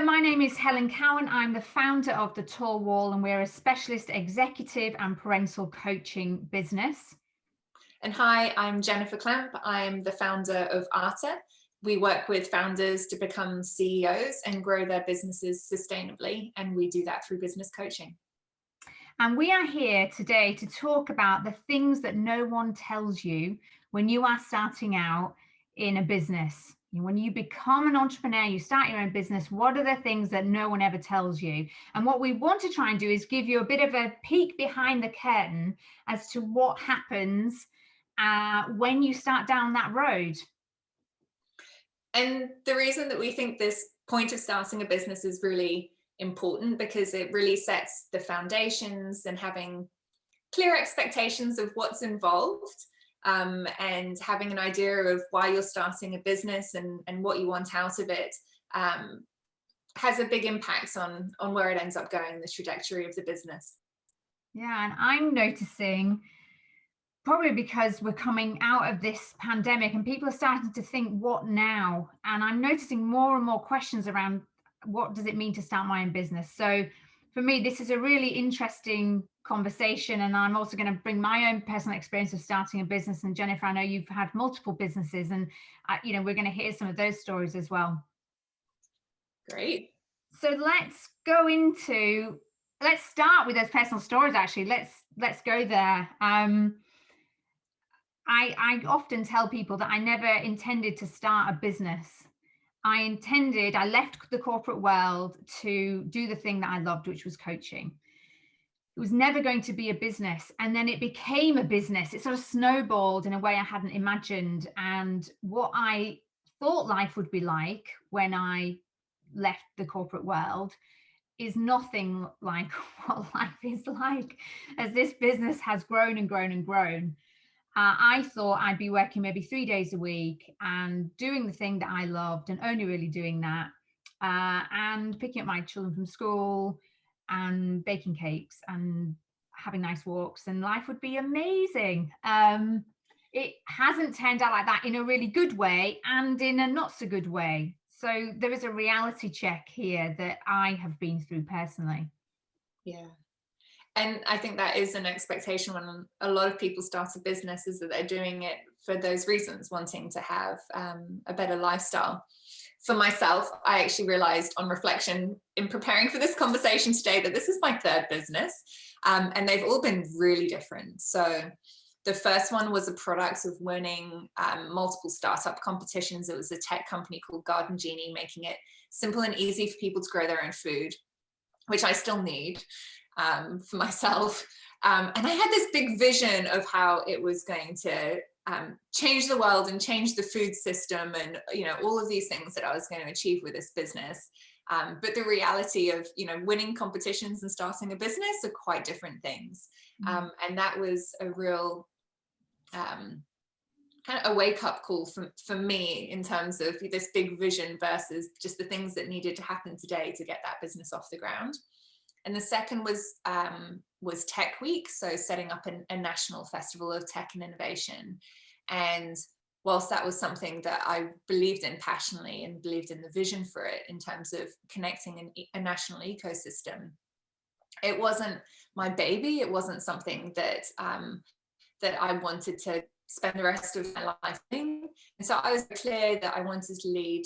Hello, my name is Helen Cowan. I'm the founder of The Tall Wall, and we're a specialist executive and parental coaching business. And hi, I'm Jennifer Clamp. I'm the founder of Aata. We work with founders to become CEOs and grow their businesses sustainably, and we do that through business coaching. And we are here today to talk about the things that no one tells you when you are starting out in a business. When you become an entrepreneur, you start your own business, what are the things that no one ever tells you? And what we want to try and do is give you a bit of a peek behind the curtain as to what happens when you start down that road. And the reason that we think this point of starting a business is really important because it really sets the foundations and having clear expectations of what's involved, and having an idea of why you're starting a business and what you want out of it has a big impact on where it ends up going, the trajectory of the business. Yeah, and I'm noticing, probably because we're coming out of this pandemic and people are starting to think, what now? And I'm noticing more and more questions around what does it mean to start my own business? So for me, this is a really interesting conversation. And I'm also going to bring my own personal experience of starting a business. And Jennifer, I know you've had multiple businesses, and we're going to hear some of those stories as well. Great. So let's start with those personal stories. Actually, let's go there. I often tell people that I never intended to start a business. I left the corporate world to do the thing that I loved, which was coaching. It was never going to be a business. And then it became a business. It sort of snowballed in a way I hadn't imagined. And what I thought life would be like when I left the corporate world is nothing like what life is like as this business has grown and grown and grown. I thought I'd be working maybe 3 days a week and doing the thing that I loved and only really doing that, and picking up my children from school and baking cakes and having nice walks, and life would be amazing. It hasn't turned out like that in a really good way and in a not so good way. So there is a reality check here that I have been through personally. Yeah. And I think that is an expectation when a lot of people start a business, is that they're doing it for those reasons, wanting to have a better lifestyle. For myself, I actually realized on reflection in preparing for this conversation today that this is my third business, and they've all been really different. So the first one was a product of winning multiple startup competitions. It was a tech company called Garden Genie, making it simple and easy for people to grow their own food, which I still need for myself. And I had this big vision of how it was going to change the world and change the food system, and all of these things that I was going to achieve with this business. But the reality of winning competitions and starting a business are quite different things. And that was a real kind of a wake-up call for me in terms of this big vision versus just the things that needed to happen today to get that business off the ground. And the second was Tech Week, so setting up a national festival of tech and innovation. And whilst that was something that I believed in passionately and believed in the vision for it in terms of connecting a national ecosystem, it wasn't my baby. It wasn't something that that I wanted to spend the rest of my life doing. And so I was clear that I wanted to lead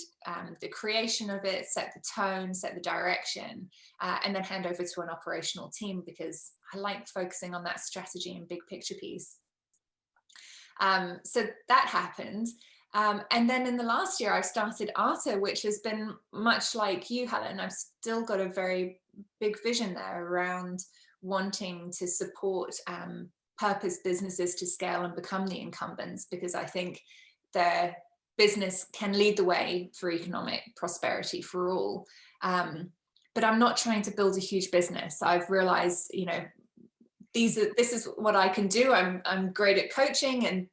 the creation of it, set the tone, set the direction, and then hand over to an operational team, because I like focusing on that strategy and big picture piece. So that happened. And then in the last year, I've started Aata, which has been much like you, Helen. I've still got a very big vision there around wanting to support purpose businesses to scale and become the incumbents, because I think their business can lead the way for economic prosperity for all. But I'm not trying to build a huge business. I've realized, this is what I can do. I'm great at coaching, and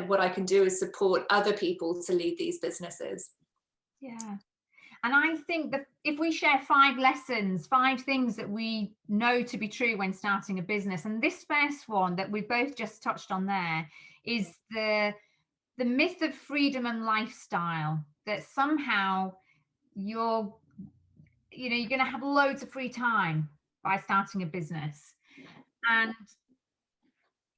what I can do is support other people to lead these businesses. Yeah. And I think that if we share 5 things that we know to be true when starting a business, and this first one that we both just touched on there is the myth of freedom and lifestyle, that somehow you're going to have loads of free time by starting a business. And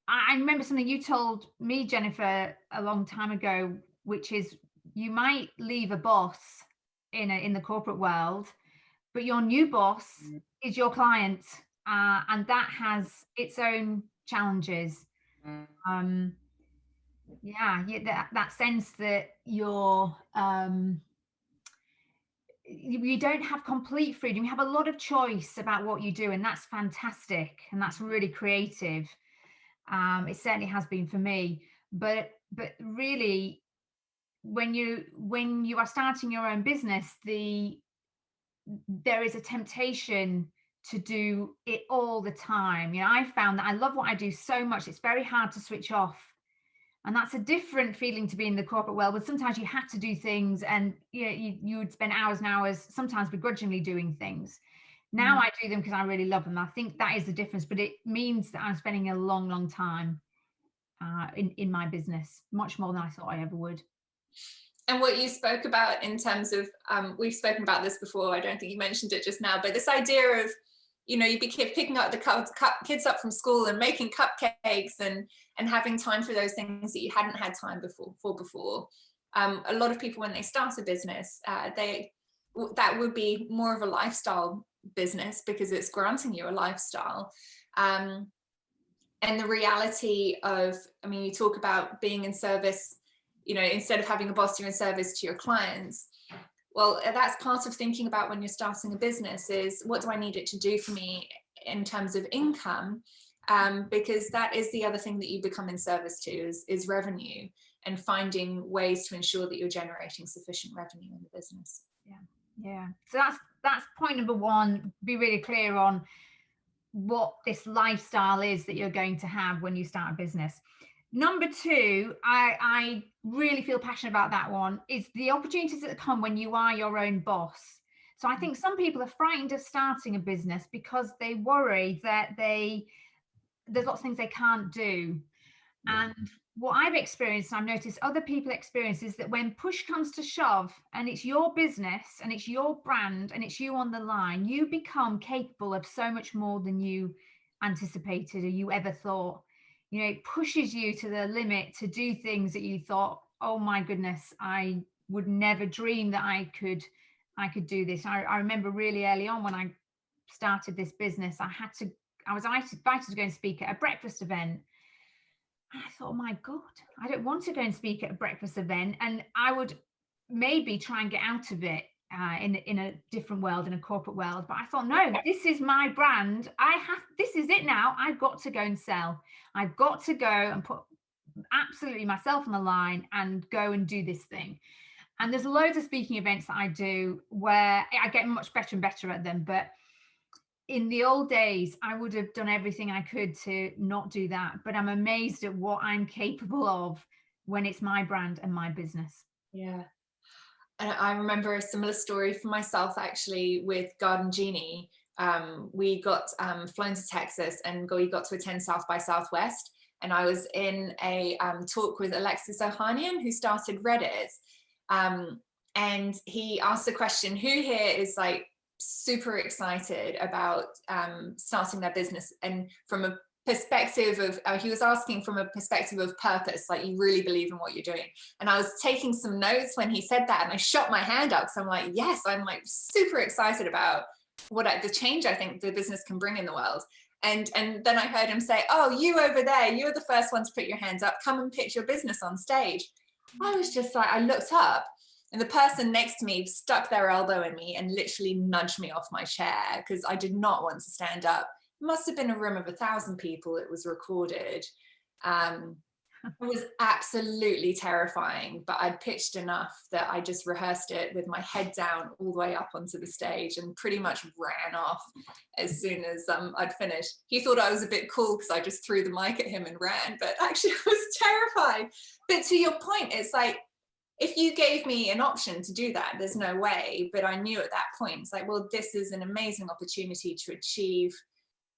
I remember something you told me, Jennifer, a long time ago, which is you might leave a boss in the corporate world, but your new boss is your client, and that has its own challenges. Um, that sense that you don't have complete freedom. You have a lot of choice about what you do, and that's fantastic, and that's really creative. It certainly has been for me. But really, when you are starting your own business, there is a temptation to do it all the time. I found that I love what I do so much, it's very hard to switch off. And that's a different feeling to be in the corporate world, where sometimes you have to do things, and you would spend hours and hours, sometimes begrudgingly, doing things. Now I do them because I really love them. I think that is the difference, but it means that I'm spending a long time in my business, much more than I thought I ever would. And what you spoke about in terms of, we've spoken about this before, I don't think you mentioned it just now, but this idea of, you'd be picking up the kids up from school and making cupcakes and having time for those things that you hadn't had time before. A lot of people, when they start a business, that would be more of a lifestyle business because it's granting you a lifestyle. And the reality of, you talk about being in service, instead of having a boss, you're in service to your clients. Well, that's part of thinking about when you're starting a business is, what do I need it to do for me in terms of income? Because that is the other thing that you become in service to is revenue, and finding ways to ensure that you're generating sufficient revenue in the business. Yeah. So that's point number one. Be really clear on what this lifestyle is that you're going to have when you start a business. Number two, I really feel passionate about that one, is the opportunities that come when you are your own boss. So I think some people are frightened of starting a business because they worry that there's lots of things they can't do. And what I've experienced, and I've noticed other people experience, is that when push comes to shove and it's your business and it's your brand and it's you on the line, you become capable of so much more than you anticipated or you ever thought. It pushes you to the limit to do things that you thought, oh my goodness, I would never dream that I could do this. I remember really early on when I started this business, I was invited to go and speak at a breakfast event. And I thought, oh my God, I don't want to go and speak at a breakfast event. And I would maybe try and get out of it in a different world, in a corporate world. But I thought, no, this is my brand. This is it now. I've got to go and sell. I've got to go and put absolutely myself on the line and go and do this thing. And there's loads of speaking events that I do where I get much better and better at them. But in the old days, I would have done everything I could to not do that. But I'm amazed at what I'm capable of when it's my brand and my business. Yeah. And I remember a similar story for myself, actually, with Garden Genie. We got flown to Texas and we got to attend South by Southwest. And I was in a talk with Alexis Ohanian, who started Reddit. And he asked the question, who here is like super excited about starting their business? And from a perspective of, he was asking from a perspective of purpose, like you really believe in what you're doing. And I was taking some notes when he said that, and I shot my hand up. So I'm like, yes, I'm like super excited about the change I think the business can bring in the world. And then I heard him say, oh, you over there, you're the first one to put your hands up, come and pitch your business on stage. I was just like, I looked up, and the person next to me stuck their elbow in me and literally nudged me off my chair because I did not want to stand up. It must have been a room of 1,000 people. It was recorded. It was absolutely terrifying, but I'd pitched enough that I just rehearsed it with my head down all the way up onto the stage and pretty much ran off as soon as I'd finished. He thought I was a bit cool because I just threw the mic at him and ran, but actually I was terrified. But to your point, it's like, if you gave me an option to do that, there's no way. But I knew at that point, it's like, well, this is an amazing opportunity to achieve,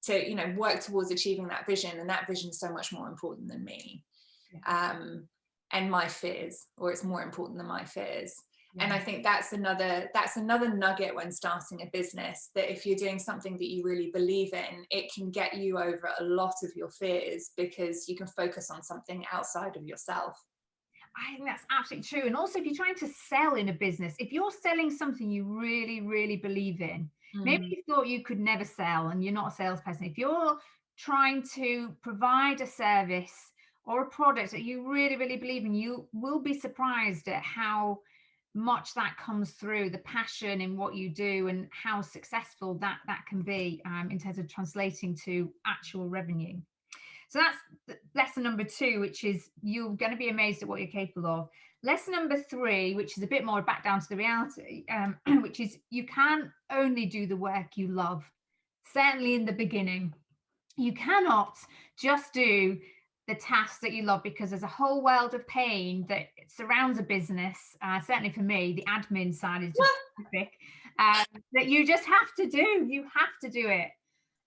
to work towards achieving that vision. And that vision is so much more important than me. And my fears, or it's more important than my fears. And I think that's another nugget when starting a business, that if you're doing something that you really believe in, it can get you over a lot of your fears, because you can focus on something outside of yourself. I think that's absolutely true. And also, if you're trying to sell in a business, if you're selling something you really, really believe in, maybe you thought you could never sell and you're not a salesperson. If you're trying to provide a service or a product that you really, really believe in, you will be surprised at how much that comes through, the passion in what you do, and how successful that can be in terms of translating to actual revenue. So that's lesson number 2, which is you're going to be amazed at what you're capable of. Lesson number 3, which is a bit more back down to the reality, which is you can only do the work you love, certainly in the beginning. You cannot just do the tasks that you love, because there's a whole world of pain that surrounds a business. Certainly for me, the admin side is just horrific, that you just have to do. You have to do it.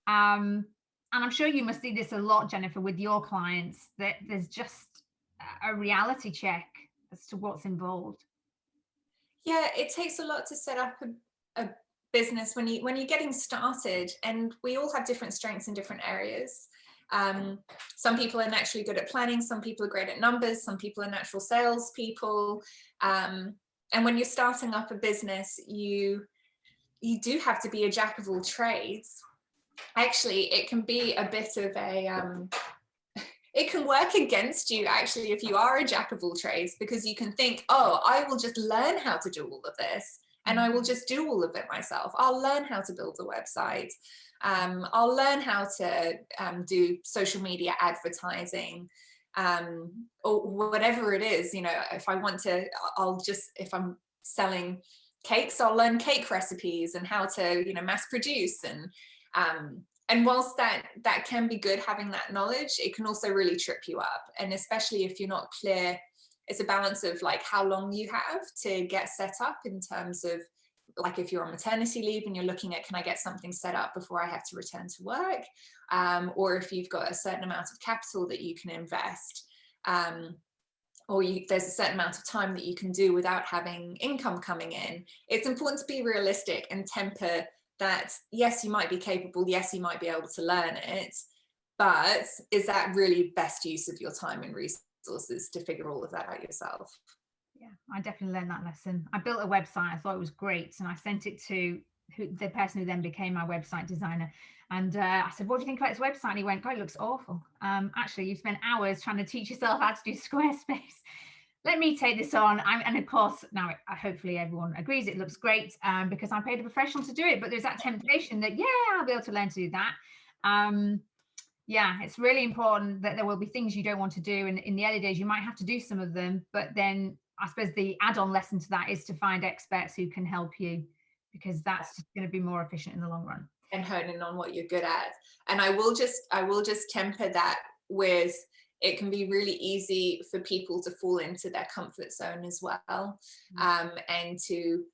And I'm sure you must see this a lot, Jennifer, with your clients, that there's just a reality check as to what's involved. Yeah, it takes a lot to set up a business when you're getting started, and we all have different strengths in different areas. Some people are naturally good at planning, some people are great at numbers, some people are natural sales people. And when you're starting up a business, you do have to be a jack of all trades. Actually, it can be a bit of a it can work against you, actually, if you are a jack of all trades, because you can think, oh, I will just learn how to do all of this, and I will just do all of it myself. I'll learn how to build a website. I'll learn how to do social media advertising, or whatever it is. If I want to, if I'm selling cakes, I'll learn cake recipes and how to, mass produce. And whilst that can be good, having that knowledge, it can also really trip you up. And especially if you're not clear, it's a balance of like how long you have to get set up, in terms of like if you're on maternity leave and you're looking at, can I get something set up before I have to return to work? Or if you've got a certain amount of capital that you can invest, or there's a certain amount of time that you can do without having income coming in. It's important to be realistic and temper that. Yes, you might be capable, yes, you might be able to learn it, but is that really best use of your time and resources to figure all of that out yourself? Yeah, I definitely learned that lesson. I built a website, I thought it was great, and I sent it to the person who then became my website designer. And I said, what do you think about this website? And he went, God, it looks awful. Actually, you've spent hours trying to teach yourself how to do Squarespace. Let me take this on. And of course, now hopefully everyone agrees it looks great, because I paid a professional to do it. But there's that temptation that, yeah, I'll be able to learn to do that. Yeah, it's really important that there will be things you don't want to do. And in the early days, you might have to do some of them. But then I suppose the add-on lesson to that is to find experts who can help you, because that's just going to be more efficient in the long run. And hone in on what you're good at. And I will just temper that with, it can be really easy for people to fall into their comfort zone as well, and to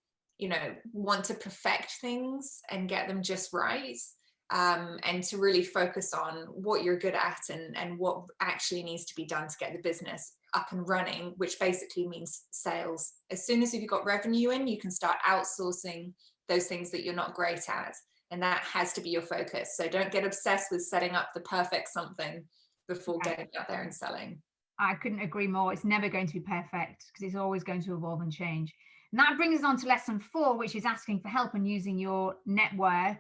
want to perfect things and get them just right, and to really focus on what you're good at and what actually needs to be done to get the business up and running, which basically means sales. As soon as you've got revenue in, you can start outsourcing those things that you're not great at, and that has to be your focus. So don't get obsessed with setting up the perfect something before getting out there and selling. I couldn't agree more. It's never going to be perfect, because it's always going to evolve and change. And that brings us on to lesson 4, which is asking for help and using your network.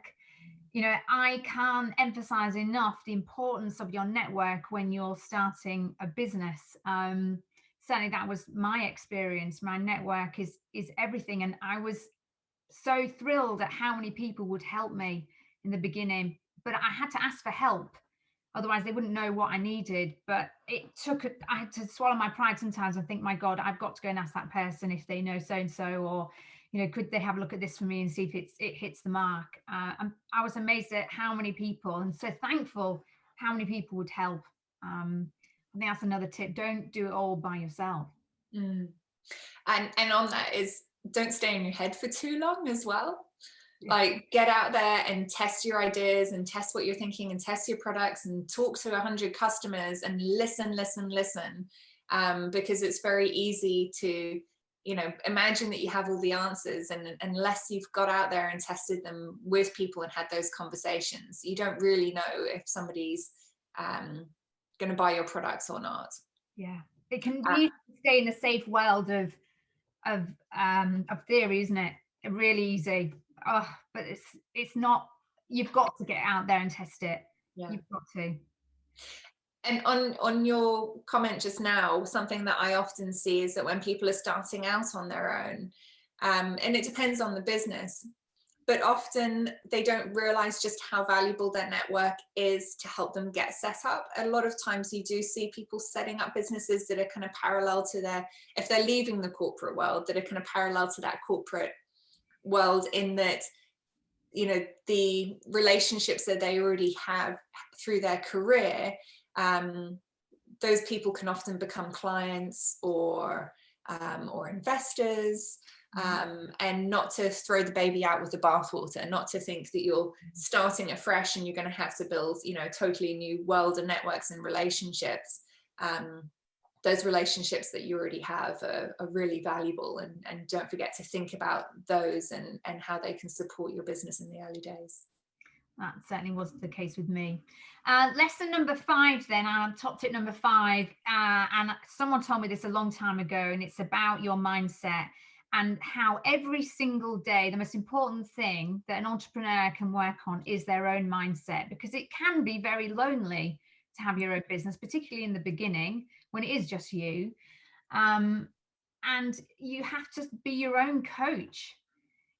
I can't emphasize enough the importance of your network when you're starting a business. Certainly that was my experience. My network is everything. And I was so thrilled at how many people would help me in the beginning, but I had to ask for help. Otherwise they wouldn't know what I needed. But I had to swallow my pride sometimes and think, my God, I've got to go and ask that person if they know so-and-so, or could they have a look at this for me and see if it hits the mark. I was amazed at how many people, and so thankful how many people would help. I think that's another tip. Don't do it all by yourself. And on that is, don't stay in your head for too long as well. Like, get out there and test your ideas and test what you're thinking and test your products and talk to 100 customers and listen, because it's very easy to imagine that you have all the answers, and unless you've got out there and tested them with people and had those conversations, you don't really know if somebody's going to buy your products or not. Yeah, it can be stay in the safe world of theory, isn't it? Really easy. Oh, but it's not. You've got to get out there and test it. Yeah. You've got to. And on your comment just now, something that I often see is that when people are starting out on their own, and it depends on the business, but often they don't realize just how valuable their network is to help them get set up. A lot of times you do see people setting up businesses that are kind of parallel to if they're leaving the corporate world, that are kind of parallel to that corporate world, in that, the relationships that they already have through their career, those people can often become clients or investors. And not to throw the baby out with the bathwater, not to think that you're starting afresh and you're going to have to build, a totally new world of networks and relationships. Those relationships that you already have are really valuable, and don't forget to think about those and how they can support your business in the early days. That certainly was the case with me. Lesson number 5 then, top tip number 5, and someone told me this a long time ago, and it's about your mindset and how every single day the most important thing that an entrepreneur can work on is their own mindset, because it can be very lonely to have your own business, particularly in the beginning when it is just you, and you have to be your own coach.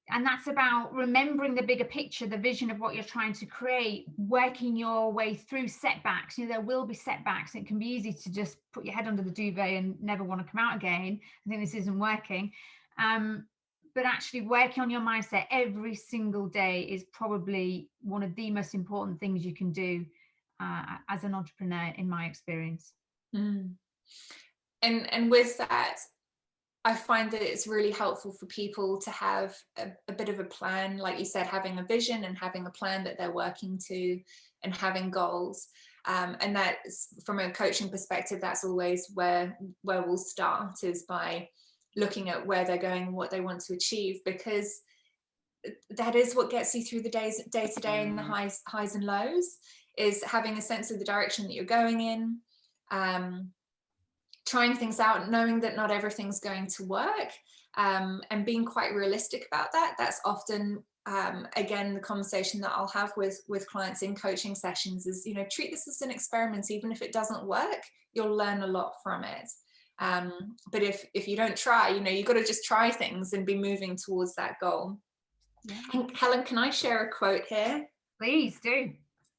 And that's about remembering the bigger picture, the vision of what you're trying to create, working your way through setbacks. There will be setbacks. It can be easy to just put your head under the duvet and never want to come out again. I think this isn't working. But actually working on your mindset every single day is probably one of the most important things you can do as an entrepreneur, in my experience. And with that, I find that it's really helpful for people to have a bit of a plan, like you said, having a vision and having a plan that they're working to, and having goals. And that's, from a coaching perspective, that's always where we'll start, is by looking at where they're going, what they want to achieve, because that is what gets you through the day to day, and the highs and lows, is having a sense of the direction that you're going in. Trying things out, knowing that not everything's going to work, and being quite realistic about that. That's often, again, the conversation that I'll have with clients in coaching sessions is, treat this as an experiment. Even if it doesn't work, you'll learn a lot from it. But if you don't try, you've got to just try things and be moving towards that goal. Yeah. And Helen, can I share a quote here? Please do.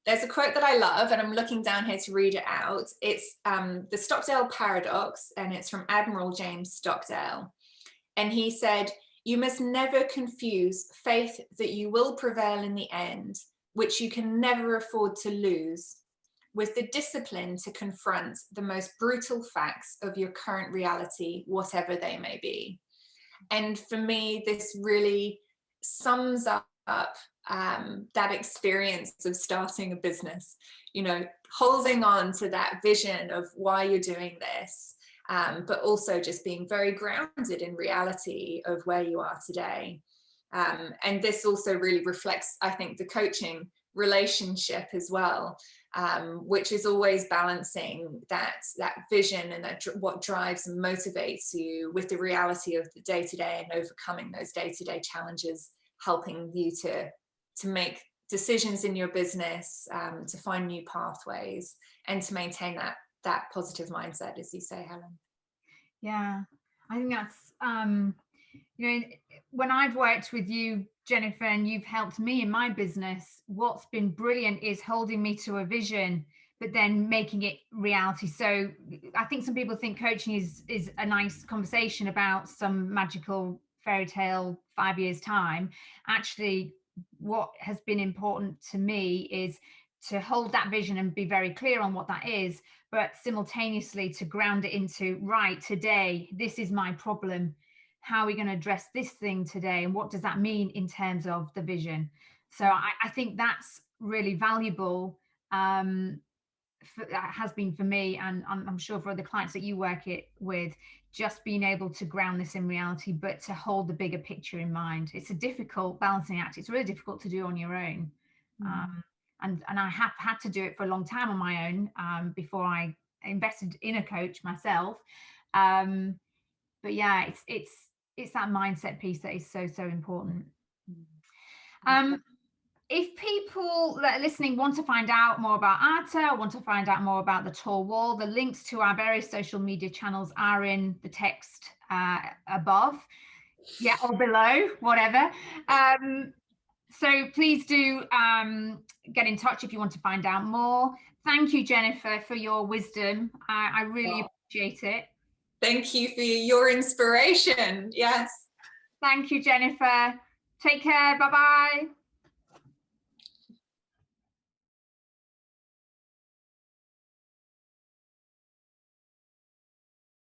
There's a quote that I love, and I'm looking down here to read it out. It's the Stockdale Paradox, and it's from Admiral James Stockdale. And he said, "You must never confuse faith that you will prevail in the end, which you can never afford to lose, with the discipline to confront the most brutal facts of your current reality, whatever they may be." And for me, this really sums up that experience of starting a business, holding on to that vision of why you're doing this, but also just being very grounded in reality of where you are today. And this also really reflects, I think, the coaching relationship as well, which is always balancing that vision and that what drives and motivates you with the reality of the day-to-day, and overcoming those day-to-day challenges, helping you to make decisions in your business, to find new pathways, and to maintain that positive mindset, as you say, Helen. Yeah, I think that's when I've worked with you, Jennifer, and you've helped me in my business, what's been brilliant is holding me to a vision, but then making it reality. So I think some people think coaching is a nice conversation about some magical fairy tale 5 years time. Actually, what has been important to me is to hold that vision and be very clear on what that is, but simultaneously to ground it into, right, today, this is my problem. How are we going to address this thing today? And what does that mean in terms of the vision? So I think that's really valuable. has been for me, and I'm sure for other clients that you work it with, just being able to ground this in reality, but to hold the bigger picture in mind. It's a difficult balancing act. It's really difficult to do on your own. And I have had to do it for a long time on my own, before I invested in a coach myself. But yeah, it's that mindset piece that is so, so important. If people that are listening want to find out more about Aata, want to find out more about the Tall Wall, the links to our various social media channels are in the text above, yeah, or below, whatever. So please do get in touch if you want to find out more. Thank you, Jennifer, for your wisdom. I really appreciate it. Thank you for your inspiration. Yes. Thank you, Jennifer. Take care. Bye-bye.